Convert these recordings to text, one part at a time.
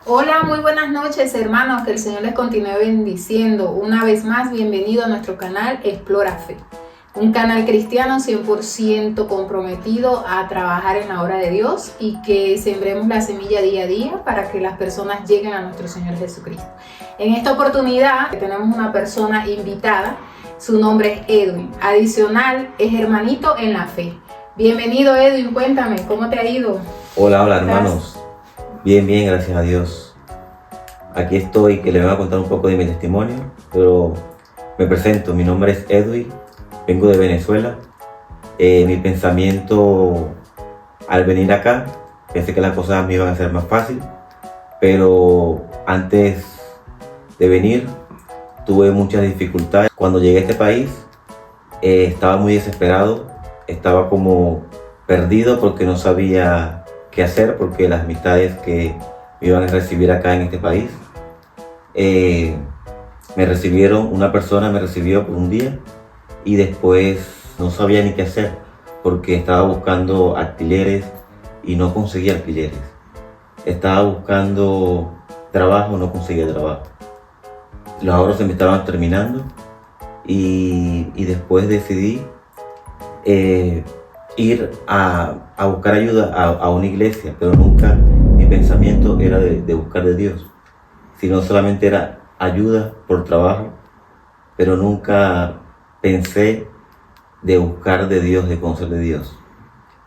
Hola, muy buenas noches hermanos, que el Señor les continúe bendiciendo. Una vez más, bienvenido a nuestro canal Explora Fe, un canal cristiano 100% comprometido a trabajar en la obra de Dios y que sembremos la semilla día a día para que las personas lleguen a nuestro Señor Jesucristo. En esta oportunidad tenemos una persona invitada, su nombre es Edwin, adicional es hermanito en la fe. Bienvenido Edwin, cuéntame, ¿cómo te ha ido? Hola hermanos. Bien, gracias a Dios. Aquí estoy, que les voy a contar un poco de mi testimonio, pero me presento, mi nombre es Edwin, vengo de Venezuela. Mi pensamiento al venir acá, pensé que las cosas me iban a ser más fácil, pero antes de venir tuve muchas dificultades. Cuando llegué a este país estaba muy desesperado, estaba como perdido porque no sabía qué hacer, porque las amistades que me iban a recibir acá en este país me recibieron, una persona me recibió por un día y después no sabía ni qué hacer porque estaba buscando alquileres y no conseguía alquileres. Estaba buscando trabajo, no conseguía trabajo. Los ahorros se me estaban terminando y después decidí ir a buscar ayuda a una iglesia, pero nunca mi pensamiento era de buscar de Dios, sino solamente era ayuda por trabajo, pero nunca pensé de buscar de Dios, de conocer de Dios.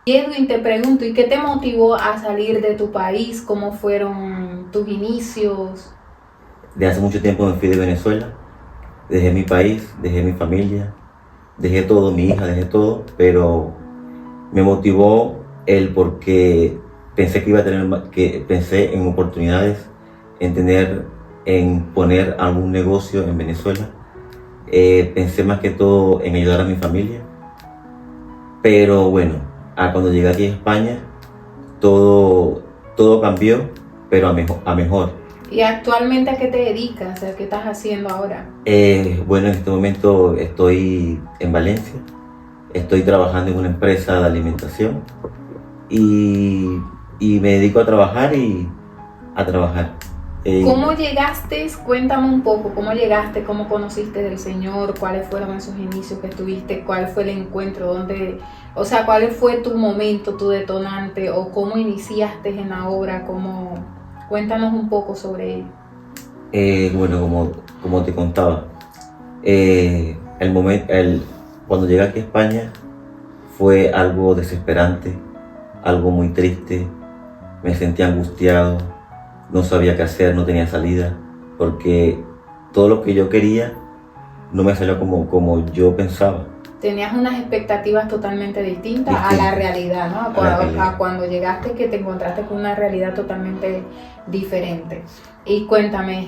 Edwin, te pregunto, ¿y qué te motivó a salir de tu país? ¿Cómo fueron tus inicios? De hace mucho tiempo me fui de Venezuela, dejé mi país, dejé mi familia, dejé todo, mi hija, dejé todo, pero me motivó el porque pensé que iba a tener, que pensé en oportunidades, en poner algún negocio en Venezuela. Pensé más que todo en ayudar a mi familia, pero bueno, cuando llegué aquí a España, todo cambió, pero a mejor. ¿Y actualmente a qué te dedicas? ¿A qué estás haciendo ahora? Bueno, en este momento estoy en Valencia, estoy trabajando en una empresa de alimentación y me dedico a trabajar y a trabajar. ¿Cómo llegaste? Cuéntame un poco, ¿cómo llegaste? ¿Cómo conociste del Señor? ¿Cuáles fueron esos inicios que tuviste? ¿Cuál fue el encuentro? O sea, ¿cuál fue tu momento, tu detonante? ¿O cómo iniciaste en la obra? Cuéntanos un poco sobre ello. Bueno, como te contaba, cuando llegué aquí a España fue algo desesperante, algo muy triste. Me sentía angustiado, no sabía qué hacer, no tenía salida, porque todo lo que yo quería no me salió como yo pensaba. Tenías unas expectativas totalmente distintas a la realidad, ¿no? A cuando llegaste, que te encontraste con una realidad totalmente diferente. Y cuéntame,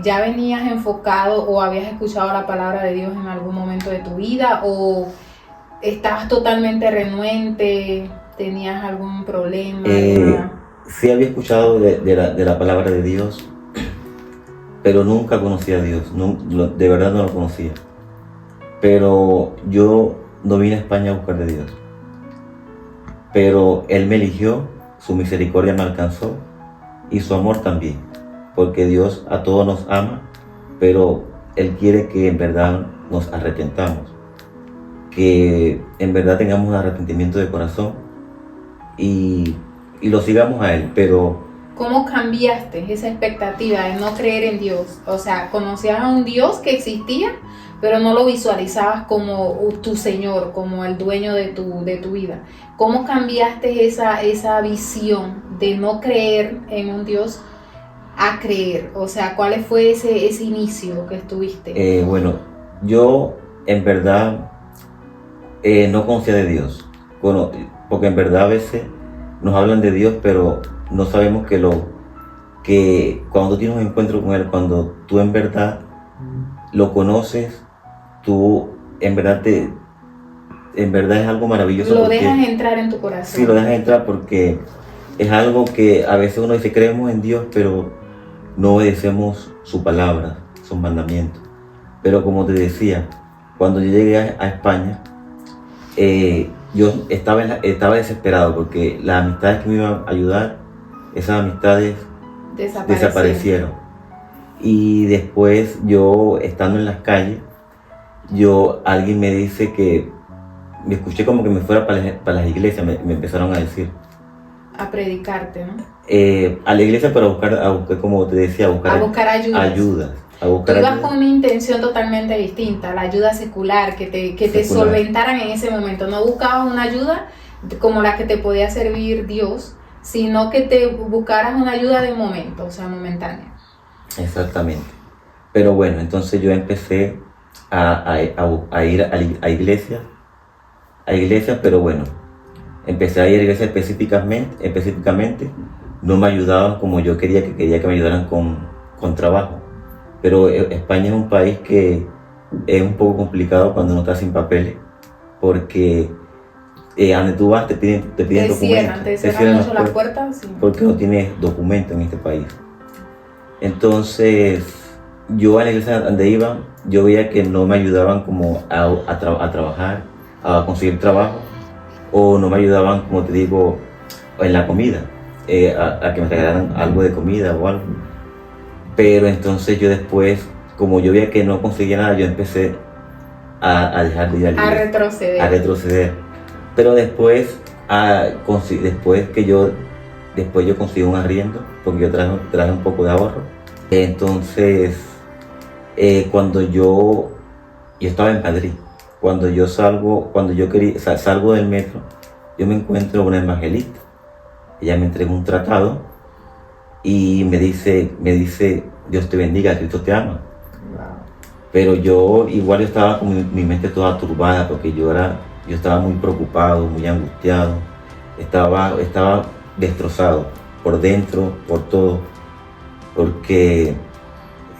¿ya venías enfocado o habías escuchado la palabra de Dios en algún momento de tu vida? ¿O estabas totalmente renuente? ¿Tenías algún problema? Sí había escuchado de la palabra de Dios, pero nunca conocía a Dios, de verdad no lo conocía. Pero yo no vine a España a buscar de Dios. Pero Él me eligió, su misericordia me alcanzó y su amor también. Porque Dios a todos nos ama, pero Él quiere que en verdad nos arrepentamos. Que en verdad tengamos un arrepentimiento de corazón y lo sigamos a Él. Pero ¿cómo cambiaste esa expectativa de no creer en Dios? O sea, conocías a un Dios que existía, pero no lo visualizabas como tu Señor, como el dueño de tu vida. ¿Cómo cambiaste esa visión de no creer en un Dios a creer? O sea, ¿cuál fue ese inicio que estuviste? Bueno, yo en verdad no conocía de Dios. Bueno, porque en verdad a veces nos hablan de Dios, pero no sabemos que cuando tú tienes un encuentro con Él, cuando tú en verdad lo conoces, tú en verdad es algo maravilloso. Lo dejas entrar en tu corazón. Sí, lo dejas entrar porque es algo que a veces uno dice, creemos en Dios, pero no obedecemos su palabra, sus mandamientos. Pero como te decía, cuando yo llegué a España, yo estaba desesperado porque las amistades que me iban a ayudar, esas amistades desaparecieron. Y después yo, estando en las calles, alguien me dice que, me escuché como que me fuera para las iglesias, me empezaron a decir. A predicarte, ¿no? A la iglesia para buscar, como te decía, a buscar ayudas. Tú ibas con una intención totalmente distinta, la ayuda secular, que te solventaran en ese momento. No buscabas una ayuda como la que te podía servir Dios, sino que te buscaras una ayuda de momento, o sea, momentánea. Exactamente. Pero bueno, entonces yo empecé a ir a iglesias, pero bueno, empecé a ir a iglesias específicamente, no me ayudaban como yo quería que me ayudaran con trabajo. Pero España es un país que es un poco complicado cuando uno está sin papeles, porque a donde tú vas te piden documentos. Te cierran mucho las puertas. Sí. Porque no tienes documento en este país. Entonces, yo a la iglesia donde iba, yo veía que no me ayudaban como a trabajar, a conseguir trabajo, o no me ayudaban, como te digo, en la comida, a que me regalaran algo de comida o algo. Pero entonces yo después, como yo veía que no conseguía nada, yo empecé a dejar de ir a la iglesia. A retroceder. Pero después yo conseguí un arriendo, porque yo traje un poco de ahorro. Entonces, cuando yo estaba en Madrid, cuando yo salgo del metro, yo me encuentro con una evangelista. Ella me entregó un tratado y me dice, Dios te bendiga, Cristo te ama. Wow. Pero yo estaba con mi mente toda turbada, porque yo estaba muy preocupado, muy angustiado, estaba destrozado por dentro, por todo, porque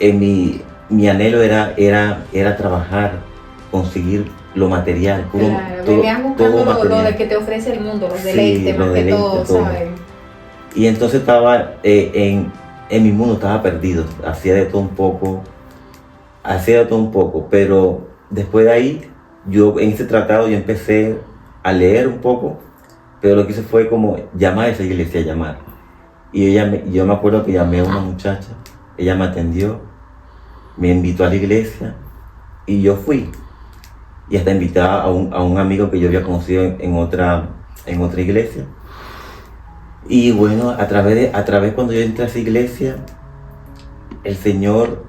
mi anhelo era trabajar, conseguir lo material, venías buscando lo de que te ofrece el mundo, los deleites, más que todo, ¿sabes? Y entonces estaba en mi mundo, estaba perdido, hacía de todo un poco, pero después de ahí, en ese tratado yo empecé a leer un poco, pero lo que hice fue como llamar a esa iglesia, Y yo me acuerdo que llamé a una muchacha, ella me atendió, me invitó a la iglesia y yo fui. Y hasta invitaba a un amigo que yo había conocido en otra iglesia. Y bueno, a través cuando yo entré a esa iglesia, el Señor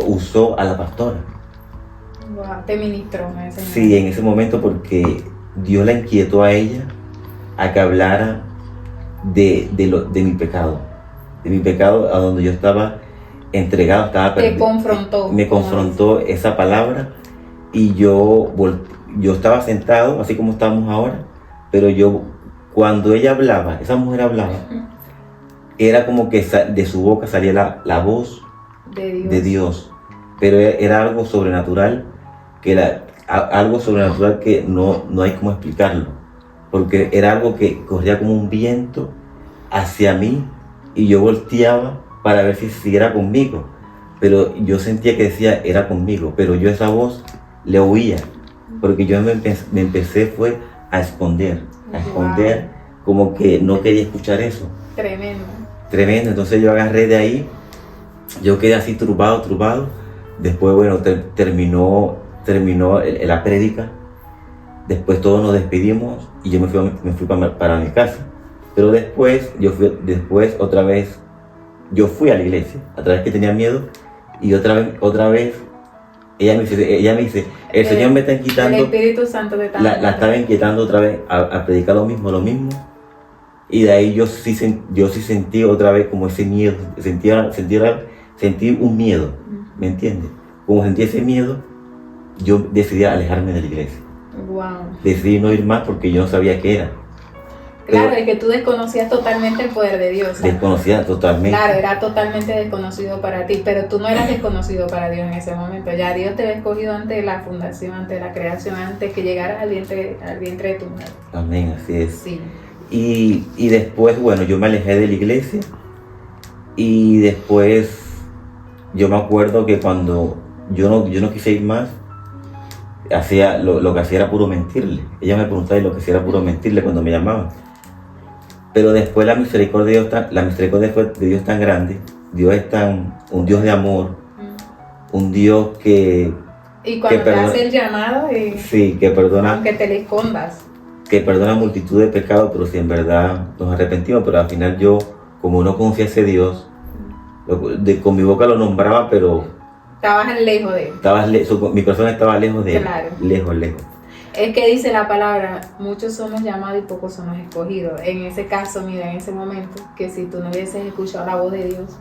usó a la pastora. Wow, te ministró en ese momento. Sí, en ese momento, porque Dios la inquietó a ella a que hablara de mi pecado. De mi pecado, a donde yo estaba entregado, estaba perdido. Me confrontó esa palabra. Y yo estaba sentado, así como estamos ahora, pero cuando ella hablaba, esa mujer hablaba, era como que de su boca salía la voz de Dios. Pero era algo sobrenatural, algo sobrenatural que no hay cómo explicarlo, porque era algo que corría como un viento hacia mí y yo volteaba para ver si era conmigo, pero yo sentía que decía era conmigo, pero yo esa voz le oía, porque yo me empecé fue a esconder, como que no quería escuchar eso. Tremendo, entonces yo agarré de ahí, yo quedé así turbado, después bueno, terminó la prédica, después todos nos despidimos y yo me fui para mi casa, pero después otra vez yo fui a la iglesia, otra vez que tenía miedo, y otra vez ella me dice, el Señor me está inquietando. El Espíritu Santo te está la estaba inquietando otra vez a predicar lo mismo. Y de ahí yo sí sentí otra vez como ese miedo. Sentí un miedo, ¿me entiendes? Como sentí ese miedo, yo decidí alejarme de la iglesia. Wow. Decidí no ir más porque yo no sabía qué era. Claro, es que tú desconocías totalmente el poder de Dios. Desconocía totalmente. Claro, era totalmente desconocido para ti, pero tú no eras desconocido para Dios en ese momento. Ya Dios te había escogido antes de la fundación, antes de la creación, antes que llegaras al vientre de tu madre. Amén, así es. Sí. Y después, bueno, yo me alejé de la iglesia y después yo me acuerdo que cuando yo no quise ir más, lo que hacía era puro mentirle. Ella me preguntaba y lo que hacía era puro mentirle cuando me llamaban. Pero después la misericordia de Dios tan grande. Dios es un Dios de amor, un Dios que... Y cuando te hace el llamado, sí, que perdona, aunque te le escondas. Que perdona multitud de pecados, pero si en verdad nos arrepentimos. Pero al final yo, como no conocía a ese Dios, con mi boca lo nombraba, pero... Estabas lejos de él. Mi corazón estaba lejos de él. Claro. Lejos. Es que dice la palabra, muchos somos llamados y pocos somos escogidos. En ese caso, mira, en ese momento, que si tú no hubieses escuchado la voz de Dios,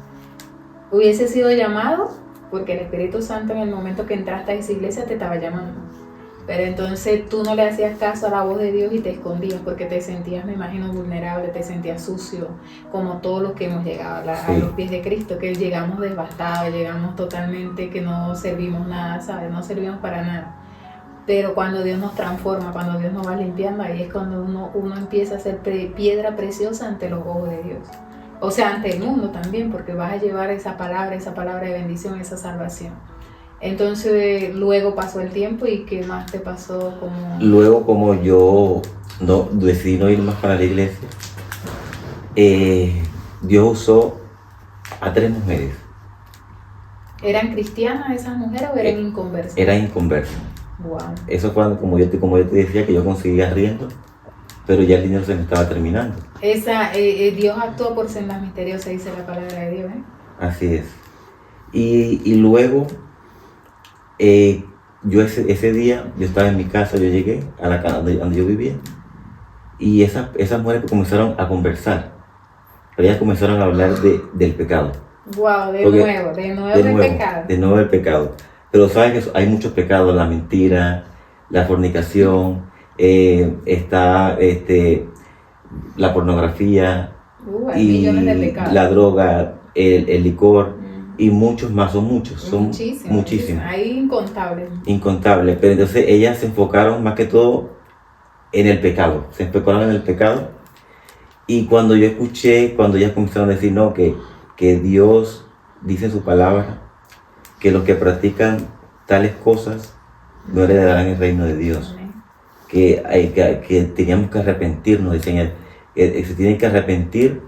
hubiese sido llamado, porque el Espíritu Santo en el momento que entraste a esa iglesia te estaba llamando. Pero entonces tú no le hacías caso a la voz de Dios y te escondías porque te sentías, me imagino, vulnerable, te sentías sucio, como todos los que hemos llegado a los pies de Cristo, que llegamos devastados, llegamos totalmente que no servimos nada, ¿sabes? No servimos para nada. Pero cuando Dios nos transforma, cuando Dios nos va limpiando, ahí es cuando uno empieza a ser piedra preciosa ante los ojos de Dios. O sea, ante el mundo también, porque vas a llevar esa palabra de bendición, esa salvación. Entonces, luego pasó el tiempo y ¿qué más te pasó? Luego, como yo decidí no ir más para la iglesia, Dios usó a 3 mujeres. ¿Eran cristianas esas mujeres o eran inconversas? Eran inconversas. Wow. Eso fue como yo te decía, que yo conseguía riendo, pero ya el dinero se me estaba terminando. Dios actuó por sendas misteriosas, dice la palabra de Dios. Así es. Y luego, yo ese día, yo estaba en mi casa, yo llegué a la casa donde yo vivía, y esas mujeres comenzaron a conversar, pero ellas comenzaron a hablar del pecado. Wow, de nuevo del pecado. De nuevo el pecado. Pero sabes que hay muchos pecados: la mentira, la fornicación, está la pornografía, y millones de pecados. La droga, el licor, y muchos más, son muchísimos. Hay Incontables. Pero entonces ellas se enfocaron más que todo en el pecado, y cuando ellas comenzaron a decir no, que Dios dice en su palabra que los que practican tales cosas no heredarán el reino de Dios. Que teníamos que arrepentirnos, decían, se tienen que arrepentir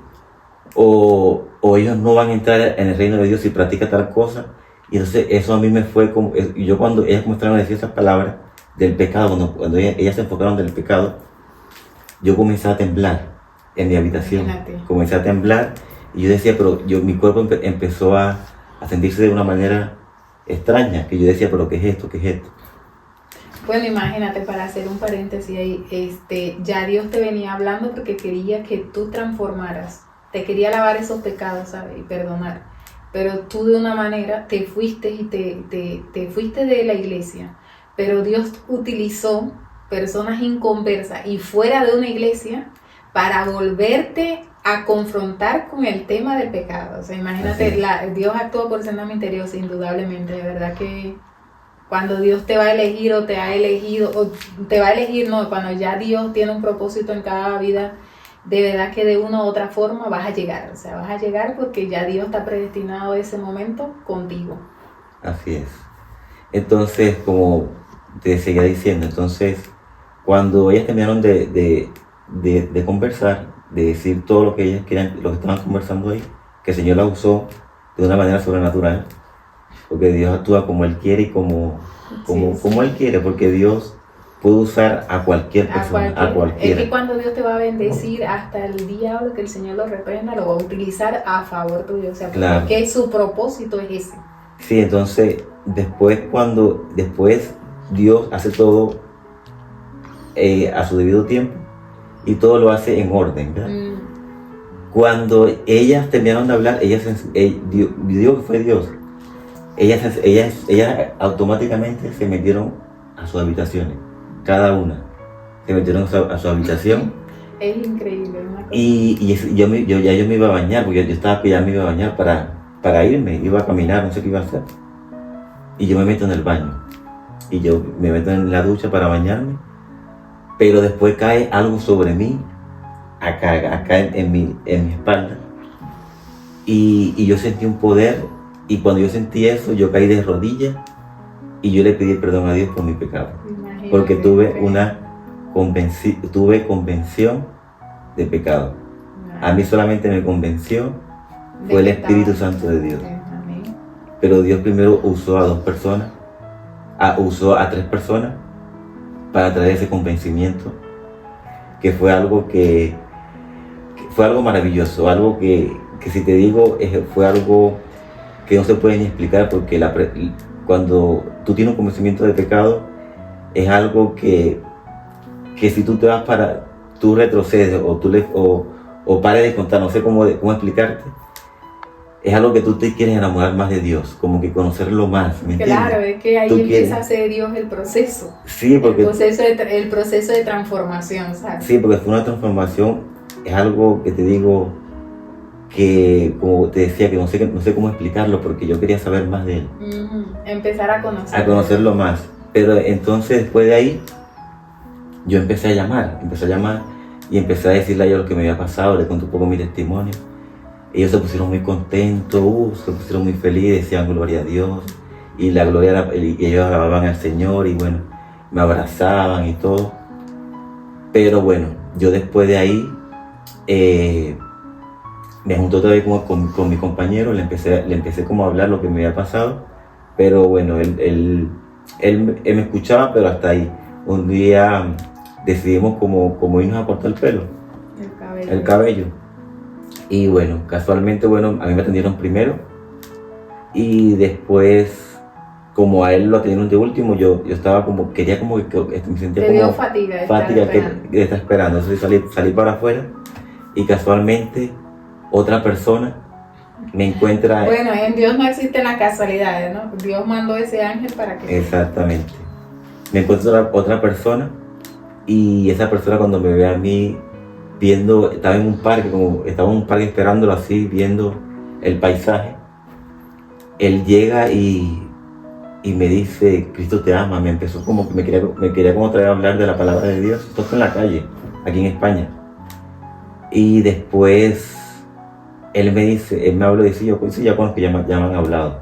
o ellos no van a entrar en el reino de Dios si practican tal cosa. Y entonces eso a mí me fue como, yo cuando ellas comenzaron a decir esas palabras del pecado, cuando ellas se enfocaron del pecado, yo comencé a temblar en mi habitación. Imagínate. Comencé a temblar y yo decía, pero mi cuerpo empezó a sentirse de una manera extraña, que yo decía, pero ¿qué es esto? Bueno, imagínate, para hacer un paréntesis ahí, ya Dios te venía hablando porque quería que tú transformaras, te quería lavar esos pecados, ¿sabes? Y perdonar. Pero tú de una manera te fuiste y te fuiste de la iglesia, pero Dios utilizó personas inconversas y fuera de una iglesia para volverte a confrontar con el tema del pecado. O sea, imagínate, Dios actúa por sendas misteriosas, indudablemente. De verdad que cuando Dios te va a elegir o te ha elegido, o te va a elegir, no, cuando ya Dios tiene un propósito en cada vida, de verdad que de una u otra forma vas a llegar. O sea, vas a llegar porque ya Dios está predestinado a ese momento contigo. Así es. Entonces, como te seguía diciendo, cuando ellas terminaron de conversar, de decir todo lo que ellas querían, lo que estaban conversando ahí, que el Señor la usó de una manera sobrenatural, porque Dios actúa como Él quiere y como Él quiere, porque Dios puede usar a cualquier persona, a cualquiera. Es que cuando Dios te va a bendecir, hasta el diablo, que el Señor lo reprenda, lo va a utilizar a favor tuyo. O sea, claro, porque su propósito es ese. Sí, entonces, después Dios hace todo a su debido tiempo, y todo lo hace en orden, ¿verdad? Cuando ellas terminaron de hablar, Dios que fue Dios, ellas automáticamente se metieron a sus habitaciones, cada una se metieron a su habitación. Es increíble, una cosa. Y yo me iba a bañar, porque yo estaba que ya me iba a bañar para irme, iba a caminar, no sé qué iba a hacer, y yo me meto en el baño, y yo me meto en la ducha para bañarme, pero después cae algo sobre mí, acá en mi espalda, y yo sentí un poder, y cuando yo sentí eso, yo caí de rodillas, y yo le pedí perdón a Dios por mi pecado. Imagínate, porque tuve convención de pecado. A mí solamente me convenció De fue el que Espíritu estaba- Santo de Dios. Amén. Pero Dios primero usó a 2 personas, usó a 3 personas para traer ese convencimiento, que fue algo que fue algo maravilloso, algo que si te digo, fue algo que no se puede ni explicar, porque cuando tú tienes un convencimiento de pecado, es algo que si tú te vas tú retrocedes o pares de contar, no sé cómo explicarte, es algo que tú te quieres enamorar más de Dios, como que conocerlo más, ¿me entiendes? Claro, es que ahí Tú empieza quieres. a ser Dios el proceso. Sí, porque El proceso de transformación, ¿sabes? sí, porque fue una transformación, es algo que te digo que, como te decía, que no sé cómo explicarlo, porque yo quería saber más de él, Ujú. Empezar a conocerlo. a conocerlo más. Pero entonces después de ahí, yo empecé a llamar y empecé a decirle a ellos lo que me había pasado, le conté un poco mi testimonio. Ellos se pusieron muy contentos, se pusieron muy felices, decían gloria a Dios, y y ellos alababan al Señor, y bueno, me abrazaban y todo. Pero bueno, yo después de ahí me junté otra vez con mi compañero, le empecé como a hablar lo que me había pasado, pero bueno, él me escuchaba, pero hasta ahí. Un día decidimos como irnos a cortar el pelo, el cabello. Y bueno, casualmente, bueno, a mí me atendieron primero y después, como a él lo atendieron de último, yo estaba quería como que me sentía Te como dio fatiga de estar esperando. de estar esperando. Entonces salí para afuera y casualmente otra persona me encuentra. Bueno, en Dios no existen las casualidades, ¿no? Dios mandó ese ángel para que... Exactamente. Me encuentro otra persona y esa persona cuando me ve a mí estaba en un parque esperándolo así, viendo el paisaje, él llega y me dice, Cristo te ama. Me empezó como, me quería como traer a hablar de la palabra de Dios. Esto fue en la calle, aquí en España. Y después él me habló y dice, yo ya conozco que ya me han hablado.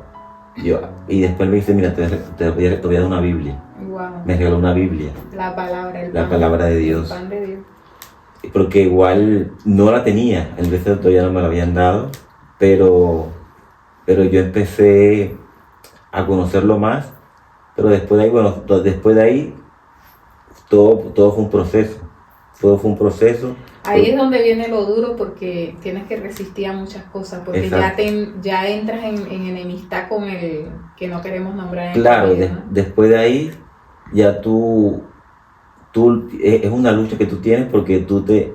Y después me dice, mira, te voy a dar una Biblia. Wow. Me regaló una Biblia. La palabra, La palabra de Dios. El pan de Dios. Porque igual no la tenía, el resto todavía no me la habían dado, pero yo empecé a conocerlo más, pero después de ahí, todo fue un proceso, Ahí es donde viene lo duro, porque tienes que resistir a muchas cosas, porque ya entras en enemistad con el que no queremos nombrar en Claro, el video, ¿no? después de ahí, ya es una lucha que tú tienes, porque tú te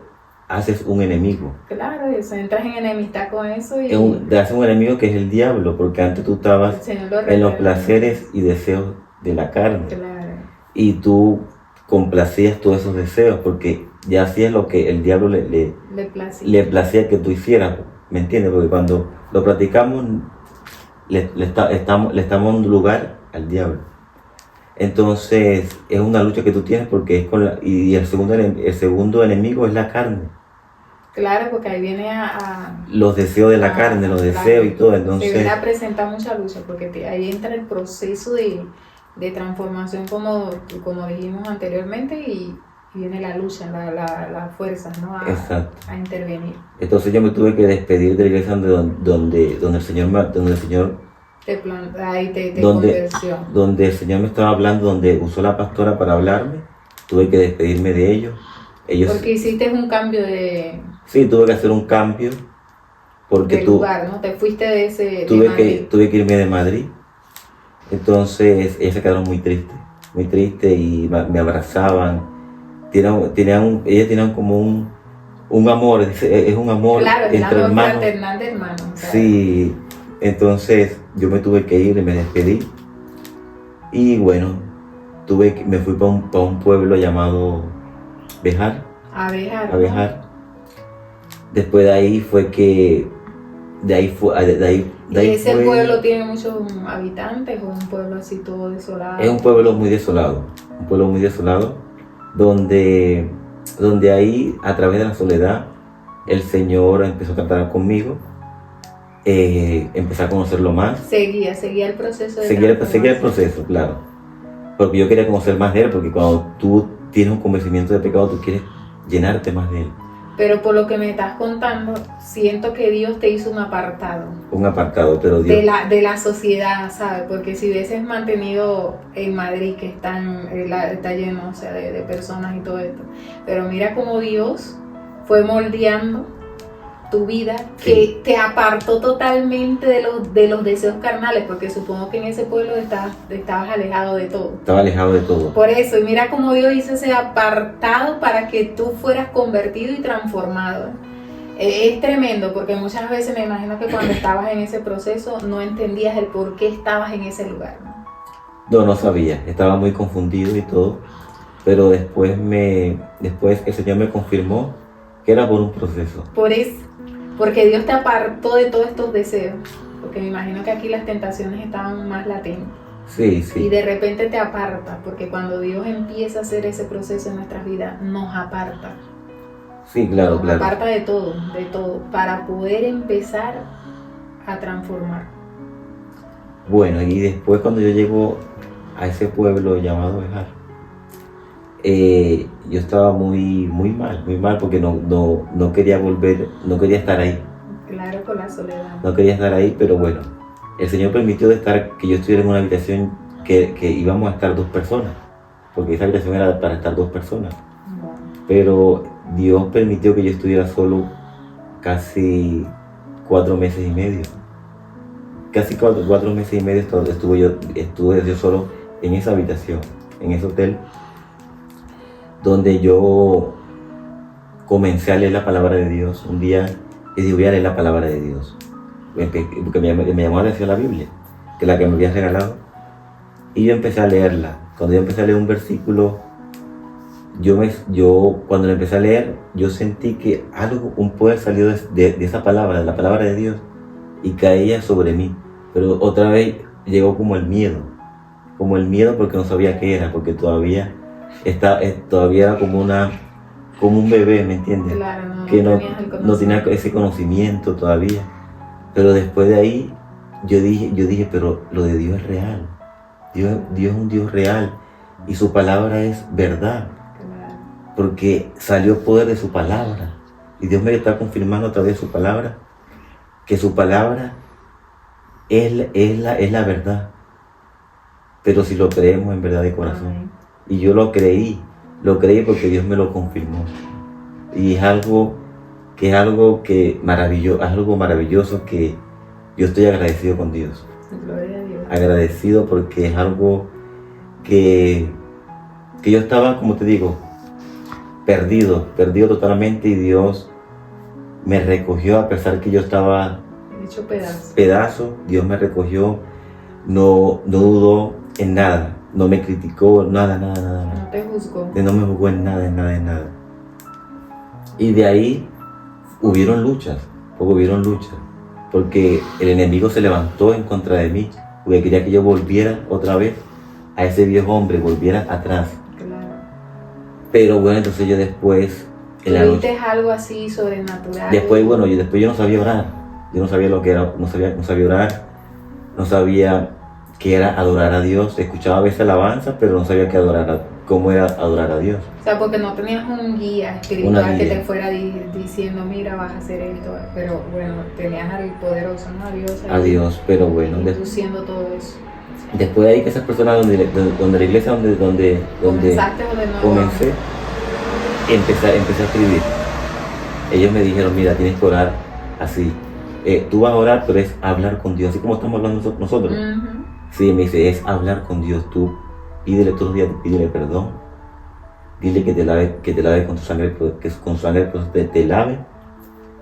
haces un enemigo. Claro, eso, entras en enemistad con eso y Te haces un enemigo que es el diablo, porque antes tú el estabas Señor lo en los reprende. placeres y deseos de la carne, Claro. y tú complacías todos esos deseos, porque ya hacías lo que el diablo le placía que tú hicieras, ¿me entiendes? Porque cuando lo practicamos, le estamos dando lugar al diablo. Entonces es una lucha que tú tienes, porque es y el segundo enemigo es la carne. Claro, porque ahí viene Los deseos de la carne, los deseos y todo. Entonces se viene a presentar mucha lucha, porque ahí entra el proceso de transformación, como dijimos anteriormente, y viene la lucha, las fuerzas, ¿no? A intervenir. Entonces yo me tuve que despedir de la iglesia donde el Señor convenció. Donde el Señor me estaba hablando, donde usó la pastora para hablarme. Tuve que despedirme de ellos. Porque hiciste un cambio de... Sí, tuve que hacer un cambio. Porque lugar, ¿no? Te fuiste de ese... Tuve que irme de Madrid. Entonces ellos se quedaron muy tristes y me abrazaban. Ellos tenían como un amor, es un amor, claro, entre hermanos. Fraternal de hermanos. Sí, entonces yo me tuve que ir y me despedí. Y bueno, me fui para un pueblo llamado Bejar. A Bejar. Después de ahí fue que... ¿Y ese pueblo tiene muchos habitantes o un pueblo así todo desolado? Es un pueblo muy desolado. Donde ahí, a través de la soledad, el Señor empezó a tratar conmigo. Empecé a conocerlo más. Seguía el proceso de Seguía el proceso, claro. Porque yo quería conocer más de Él, porque cuando tú tienes un convencimiento de pecado, tú quieres llenarte más de Él. Pero por lo que me estás contando, siento que Dios te hizo un apartado. Un apartado, pero Dios... De la sociedad, ¿sabes? Porque si hubieses mantenido en Madrid, que está lleno, o sea, de personas y todo esto. Pero mira cómo Dios fue moldeando tu vida, que te apartó totalmente de los deseos carnales, porque supongo que en ese pueblo estabas alejado de todo. Estaba alejado de todo. Por eso, y mira cómo Dios hizo ese apartado para que tú fueras convertido y transformado. Es tremendo, porque muchas veces me imagino que cuando estabas en ese proceso no entendías el por qué estabas en ese lugar, ¿no? No sabía, estaba muy confundido y todo, pero después el Señor me confirmó que era por un proceso. Por eso, porque Dios te apartó de todos estos deseos, porque me imagino que aquí las tentaciones estaban más latentes. Sí, sí. Y de repente te aparta, porque cuando Dios empieza a hacer ese proceso en nuestras vidas, nos aparta. Sí, claro, Nos claro. aparta de todo, para poder empezar a transformar. Bueno, y después cuando yo llego a ese pueblo llamado Bejar, yo estaba muy mal, porque no quería volver, no quería estar ahí. Claro, con la soledad. No quería estar ahí, pero bueno, el Señor permitió que yo estuviera en una habitación que íbamos a estar 2 personas, porque esa habitación era para estar 2 personas. Wow. Pero Dios permitió que yo estuviera solo casi 4 meses y medio. Casi 4 meses y medio estuve yo solo en esa habitación, en ese hotel, donde yo comencé a leer la palabra de Dios. Un día y dije, voy a leer la palabra de Dios, porque me llamó la atención la Biblia, que es la que me habían regalado, y yo empecé a leerla. Cuando yo empecé a leer un versículo, yo cuando lo empecé a leer, yo sentí que un poder salió de esa palabra, de la palabra de Dios, y caía sobre mí. Pero otra vez llegó como el miedo porque no sabía qué era, porque todavía era como un bebé, ¿me entiendes? Claro, Que no tenía ese conocimiento todavía. Pero después de ahí yo dije, pero lo de Dios es real. Dios es un Dios real y su palabra es verdad. Claro. Porque salió poder de su palabra. Y Dios me está confirmando a través de su palabra que su palabra es la verdad. Pero si lo creemos en verdad de corazón. Amén. Y yo lo creí porque Dios me lo confirmó. Y es algo maravilloso que yo estoy agradecido con Dios. Gloria a Dios. Agradecido porque es algo que yo estaba, como te digo, perdido totalmente, y Dios me recogió a pesar que yo estaba Hecho pedazo. Dios me recogió, no dudó en nada, no me criticó, nada. No te juzgó. No me juzgó en nada. Y de ahí hubieron luchas, porque el enemigo se levantó en contra de mí, porque quería que yo volviera otra vez a ese viejo hombre, volviera atrás. Claro. Pero bueno, entonces yo después, en la noche, ¿Viste algo así sobrenatural? después yo no sabía orar, yo no sabía lo que era, no sabía orar, no sabía qué era adorar a Dios. Escuchaba a veces alabanza, pero no sabía cómo era adorar a Dios. O sea, porque no tenías un guía espiritual que te fuera diciendo, mira, vas a hacer esto. Pero bueno, tenías al poderoso, ¿no? A Dios, pero bueno. Conduciendo todo eso. Después de ahí, que esas personas donde la iglesia donde ¿Comenzaste o de nuevo? Comencé, empecé a escribir. Ellos me dijeron, mira, tienes que orar así. Tú vas a orar, pero es hablar con Dios, así como estamos hablando nosotros. Uh-huh. Sí, me dice, es hablar con Dios. Tú pídele todos los días, pídele perdón. Dile que te lave con su sangre, que con su sangre te lave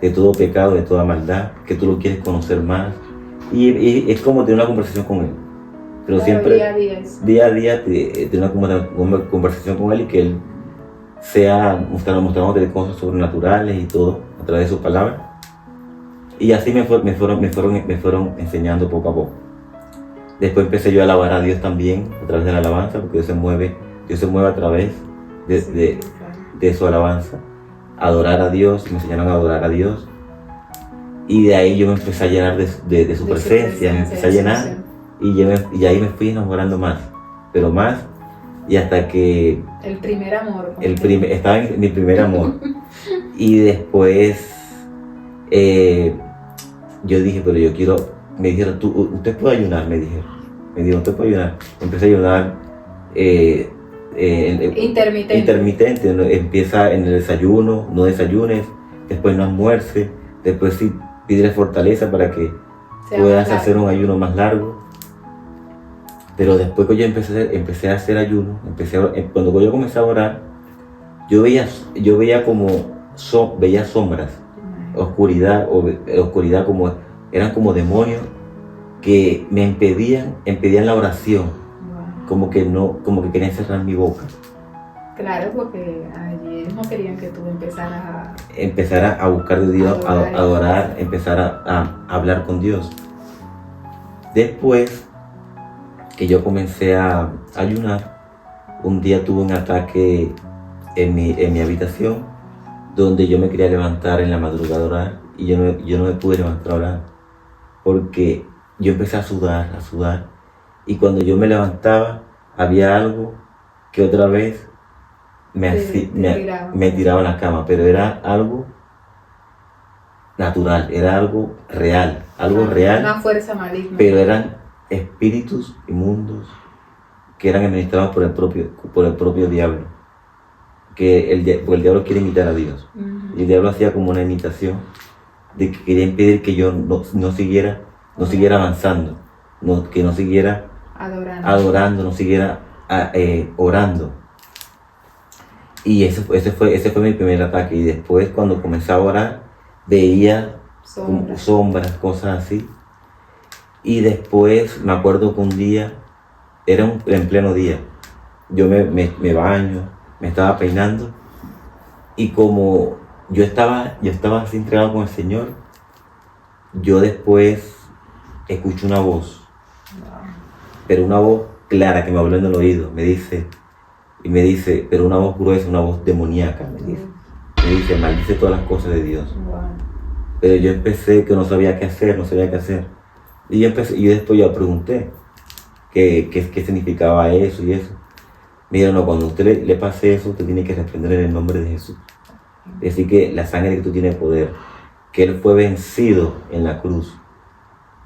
de todo pecado, de toda maldad, que tú lo quieres conocer más. Y es como tener una conversación con Él. Pero claro, siempre, día a día, tener una conversación con Él, y que Él sea mostrándote cosas sobrenaturales y todo a través de sus palabras. Y así me fueron enseñando poco a poco. Después empecé yo a alabar a Dios también a través de la alabanza, porque Dios se mueve a través de su alabanza. Adorar a Dios, me enseñaron a adorar a Dios. Y de ahí yo me empecé a llenar de su presencia, me empecé a llenar, y ahí me fui enamorando más, pero más Y hasta que... El primer amor. Estaba en mi primer amor. Y después yo dije, pero yo quiero... Me dijeron, usted puede ayunar, me dijeron. Me dijeron, usted puede ayunar. Empecé a ayunar intermitente. ¿No? Empieza en el desayuno, no desayunes, después no almuerce, después sí pide fortaleza para que puedas hacer un ayuno más largo. Pero después que yo empecé a hacer ayuno, cuando yo comencé a orar, yo veía como veía sombras, oscuridad como eran como demonios que me impedían la oración, como que querían cerrar mi boca. Claro, porque allí no querían que tú empezaras a buscar de Dios, a adorar, empezar a hablar con Dios. Después que yo comencé a ayunar, un día tuve un ataque en mi habitación, donde yo me quería levantar en la madrugada a orar, y yo no me pude levantar a orar, porque yo empecé a sudar, y cuando yo me levantaba, había algo que otra vez me tiraba a la cama, pero era algo natural, era algo real, una fuerza maligna. Pero eran espíritus inmundos que eran administrados por el propio diablo, porque el diablo quiere imitar a Dios. Y el diablo hacía como una imitación de que quería impedir que yo no siguiera avanzando, que no siguiera adorando, no siguiera orando. Y ese fue mi primer ataque. Y después, cuando comencé a orar, veía sombras, cosas así. Y después me acuerdo que un día, en pleno día, yo me baño, me estaba peinando, y como yo estaba así entregado con el Señor, yo después escucho una voz, pero una voz clara que me habló en el oído, me dice, pero una voz gruesa, una voz demoníaca, me dice, maldice todas las cosas de Dios. Pero yo empecé que no sabía qué hacer. Y yo después yo pregunté qué significaba eso y eso. Me dijeron, no, cuando a usted le pase eso, usted tiene que responder en el nombre de Jesús. Decir que la sangre que tú tienes poder, que Él fue vencido en la cruz,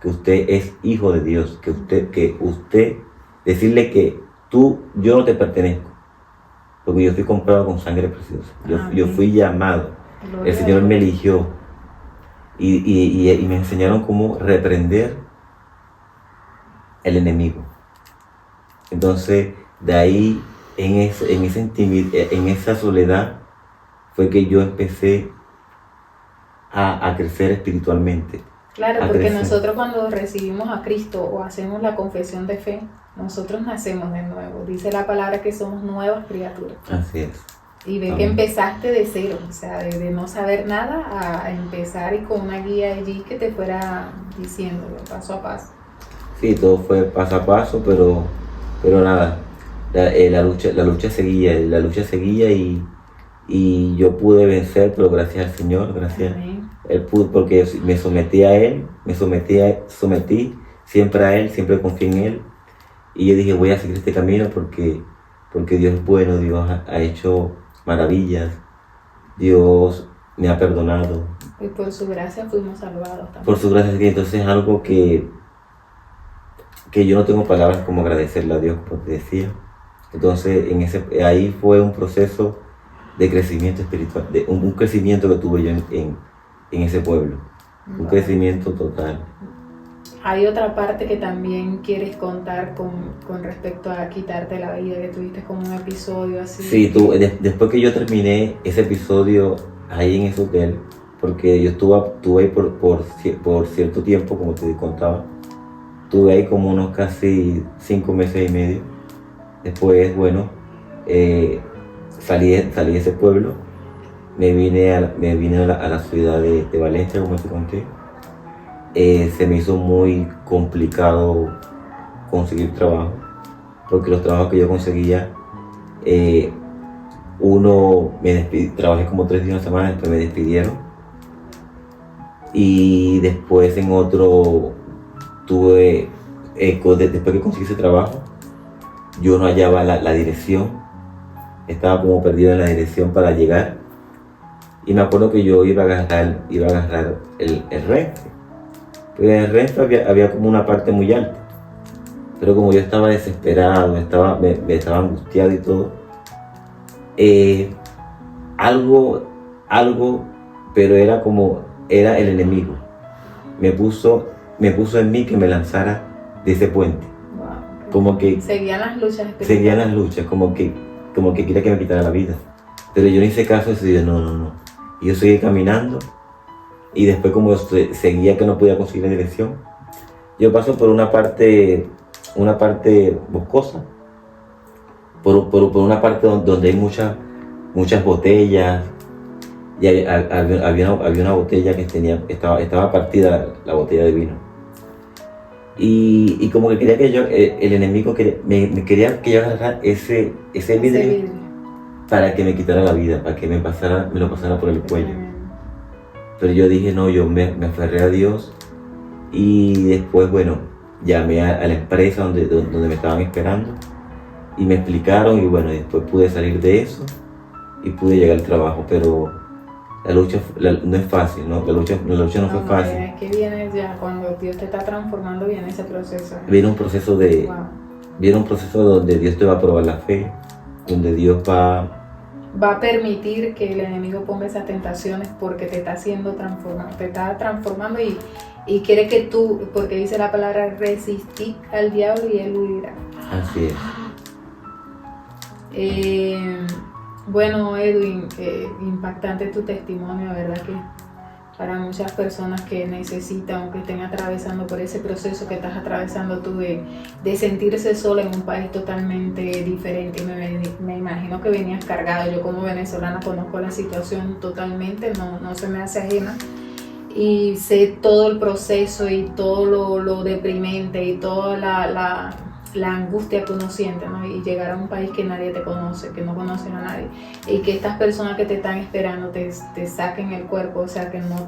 que usted es hijo de Dios, que usted decirle que yo no te pertenezco, porque yo fui comprado con sangre preciosa. Yo fui llamado. El Señor me eligió. Y me enseñaron cómo reprender el enemigo. Entonces, de ahí, en esa soledad, fue que yo empecé a crecer espiritualmente. Claro, porque nosotros cuando recibimos a Cristo o hacemos la confesión de fe, nosotros nacemos de nuevo. Dice la palabra que somos nuevas criaturas. Así es. Y ve que empezaste de cero, o sea, de no saber nada a empezar, y con una guía allí que te fuera diciéndolo paso a paso. Sí, todo fue paso a paso, pero nada, la lucha seguía y yo pude vencer, pero gracias al Señor, gracias. Amén. Él pudo, porque me sometí a Él, sometí siempre a Él, siempre confié en Él, y yo dije, voy a seguir este camino porque Dios es bueno, Dios ha hecho maravillas, Dios me ha perdonado. Y por su gracia fuimos salvados también. Por su gracia, entonces es algo que yo no tengo palabras como agradecerle a Dios, como te decía. Entonces ahí fue un proceso de crecimiento espiritual, de un crecimiento que tuve yo en ese pueblo, un crecimiento total. Hay otra parte que también quieres contar con respecto a quitarte la vida, que tuviste como un episodio así. Sí, después que yo terminé ese episodio ahí en ese hotel, porque yo estuve ahí por cierto tiempo, como te contaba, estuve ahí como unos casi 5 meses y medio. Después, bueno, salí de ese pueblo, me vine a la ciudad de Valencia, como te conté. Se me hizo muy complicado conseguir trabajo, porque los trabajos que yo conseguía, trabajé como 3 días a la semana, después me despidieron, y después en otro después que conseguí ese trabajo, yo no hallaba la dirección, estaba como perdido en la dirección para llegar. Y me acuerdo que yo iba a agarrar el Renfe. Pero en el Renfe había como una parte muy alta. Pero como yo estaba desesperado, me estaba angustiado y todo, algo, pero era el enemigo. Me puso en mí que me lanzara de ese puente. Wow. Como que Seguían las luchas espirituales. seguían las luchas, como que quería que me quitara la vida. Pero yo no hice caso y decidí, no. Y yo seguí caminando, y después como seguía que no podía conseguir la dirección, yo paso por una parte boscosa, por una parte donde hay muchas botellas, y había una botella que estaba partida, la botella de vino. Y como que quería que yo, el enemigo me quería que yo agarrara ese vidrio para que me quitara la vida, para que me lo pasara por el cuello. Pero yo dije, no, yo me aferré a Dios, y después, bueno, llamé a la empresa donde me estaban esperando, y me explicaron, y bueno, después pude salir de eso y pude llegar al trabajo. Pero la lucha no es fácil, ¿no? La lucha no fue fácil. Es que viene ya, cuando Dios te está transformando, viene ese proceso. Viene un proceso donde Dios te va a probar la fe, donde Dios va a permitir que el enemigo ponga esas tentaciones, porque te está haciendo transformar, te está transformando y quiere que tú, porque dice la palabra, resistir al diablo y él huirá. Así es. Bueno, Edwin, impactante tu testimonio, ¿verdad? Que para muchas personas que necesitan o que estén atravesando por ese proceso que estás atravesando tú de sentirse sola en un país totalmente diferente. Me imagino que venías cargado. Yo como venezolana conozco la situación totalmente, no se me hace ajena. Y sé todo el proceso y todo lo deprimente y toda la angustia que uno siente, ¿no? Y llegar a un país que nadie te conoce, que no conocen a nadie, y que estas personas que te están esperando te saquen el cuerpo, o sea, que no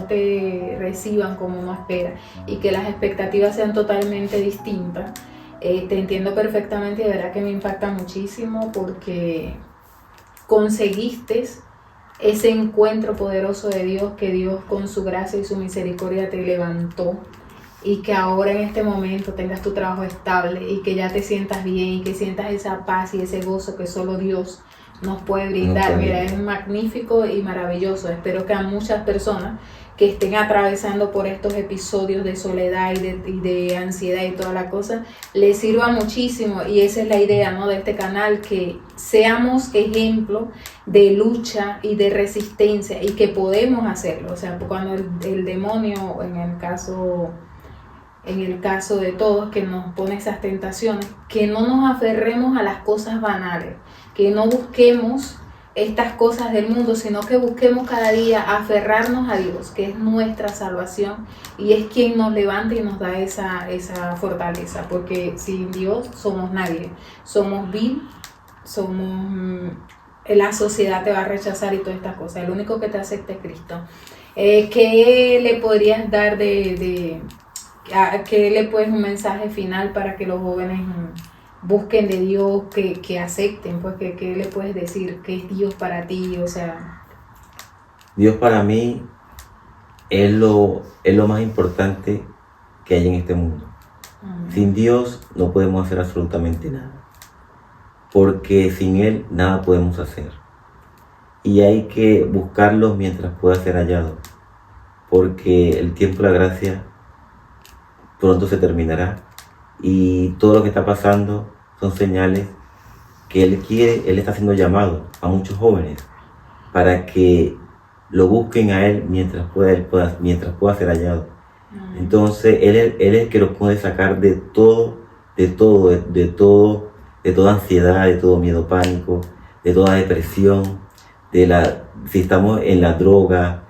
te reciban como uno espera, y que las expectativas sean totalmente distintas. Te entiendo perfectamente, y de verdad que me impacta muchísimo, porque conseguiste ese encuentro poderoso de Dios, que Dios con su gracia y su misericordia te levantó, y que ahora en este momento tengas tu trabajo estable y que ya te sientas bien y que sientas esa paz y ese gozo que solo Dios nos puede brindar. Mira, es magnífico y maravilloso. Espero que a muchas personas que estén atravesando por estos episodios de soledad y de ansiedad y toda la cosa, les sirva muchísimo. Y esa es la idea, ¿no?, de este canal, que seamos ejemplo de lucha y de resistencia, y que podemos hacerlo. O sea, cuando el demonio, en el caso de todos, que nos pone esas tentaciones, que no nos aferremos a las cosas banales, que no busquemos estas cosas del mundo, sino que busquemos cada día aferrarnos a Dios, que es nuestra salvación y es quien nos levanta y nos da esa fortaleza, porque sin Dios somos nadie, somos vil, la sociedad te va a rechazar y todas estas cosas. El único que te acepta es Cristo. ¿Qué le podrías dar ¿qué le puedes un mensaje final para que los jóvenes busquen de Dios, que acepten? Pues, ¿qué le puedes decir? ¿Qué es Dios para ti? O sea, Dios para mí es lo más importante que hay en este mundo. Sin Dios no podemos hacer absolutamente nada, porque sin Él nada podemos hacer. Y hay que buscarlo mientras pueda ser hallado, porque el tiempo de la gracia pronto se terminará, y todo lo que está pasando son señales que Él está haciendo llamado a muchos jóvenes para que lo busquen a Él mientras pueda ser hallado. Entonces Él es el que nos puede sacar de toda ansiedad, de todo miedo, pánico, de toda depresión, si estamos en la droga,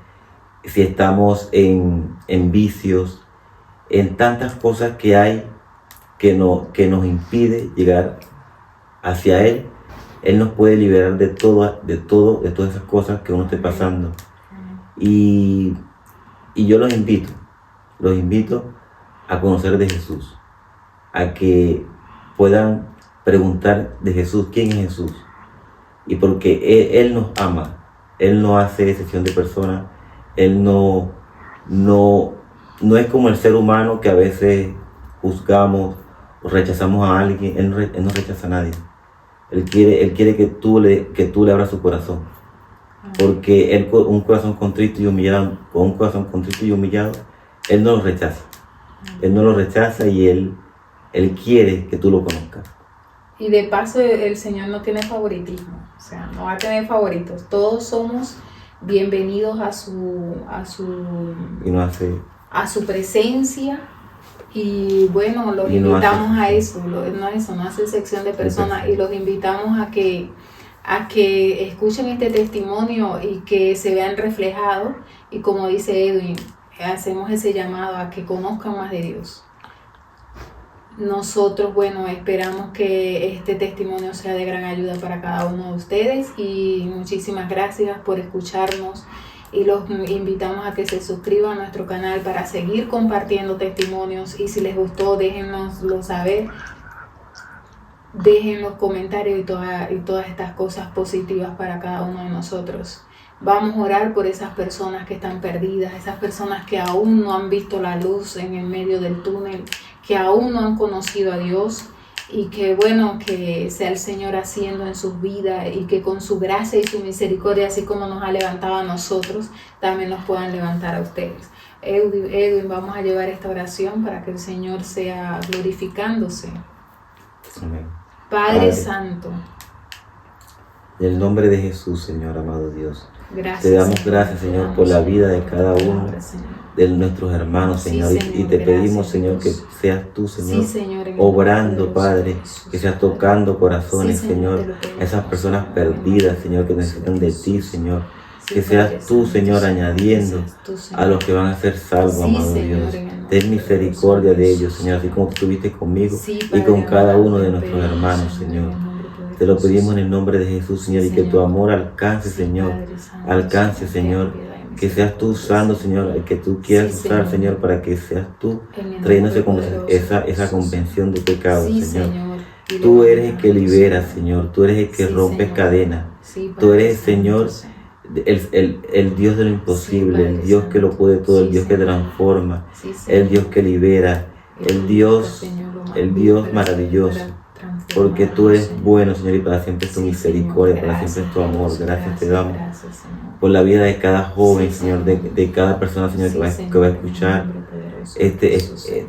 si estamos en vicios, en tantas cosas que hay que nos impide llegar hacia Él. Él nos puede liberar de todas esas cosas que uno esté pasando. Y yo los invito a conocer de Jesús, a que puedan preguntar de Jesús, ¿quién es Jesús? Y porque Él nos ama, Él no hace excepción de personas, Él no es como el ser humano que a veces juzgamos o rechazamos a alguien. Él no rechaza a nadie. Él quiere que tú le abras su corazón. Porque Él, con un corazón contrito y humillado, Él no lo rechaza. Él no lo rechaza y Él quiere que tú lo conozcas. Y de paso, el Señor no tiene favoritismo, o sea, no va a tener favoritos. Todos somos bienvenidos a su presencia. Y bueno, los invitamos a eso, no hace sección de personas, y los invitamos a que escuchen este testimonio y que se vean reflejados. Y como dice Edwin, hacemos ese llamado a que conozcan más de Dios. Nosotros, bueno, esperamos que este testimonio sea de gran ayuda para cada uno de ustedes, y muchísimas gracias por escucharnos, y los invitamos a que se suscriban a nuestro canal para seguir compartiendo testimonios. Y si les gustó, déjennoslo saber, dejen los comentarios y todas estas cosas positivas para cada uno de nosotros. Vamos a orar por esas personas que están perdidas, esas personas que aún no han visto la luz en el medio del túnel, que aún no han conocido a Dios, y que bueno, que sea el Señor haciendo en sus vidas, y que con su gracia y su misericordia, así como nos ha levantado a nosotros, también nos puedan levantar a ustedes. Edwin, vamos a llevar esta oración para que el Señor sea glorificándose. Amén. Padre Santo, en el nombre de Jesús, Señor, amado Dios, gracias, te damos gracias, Señor, por la vida de cada uno de nuestros hermanos, Señor, y te pedimos, Señor, que seas tú, Señor, obrando, Padre, que seas tocando corazones, Señor, a esas personas perdidas, Señor, que necesitan de ti, Señor, que seas tú, Señor, añadiendo a los que van a ser salvos, amado Dios. Ten misericordia de ellos, Señor, así como tú estuviste conmigo y con cada uno de nuestros hermanos, Señor. Te lo pedimos en el nombre de Jesús, Señor, y que tu amor alcance, Señor, que seas tú usando, Señor, el que tú quieras usar, Señor, para que seas tú trayendo esa convención de pecado, Señor. Tú eres el que libera, Señor, tú eres el que rompe cadenas, tú eres, Señor, el Dios de lo imposible, el Dios que lo puede todo, el Dios que transforma, el Dios que libera, el Dios maravilloso. Porque tú eres bueno, Señor, y para siempre es tu misericordia, para siempre es tu amor. Gracias te damos por la vida de cada joven, Señor, de cada persona, Señor, que va a escuchar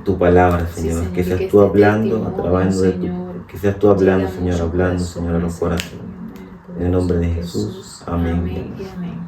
tu palabra, Señor. Que seas tú hablando, a través que seas tú hablando, Señor, a los corazones. En el nombre de Jesús. Amén. Amén.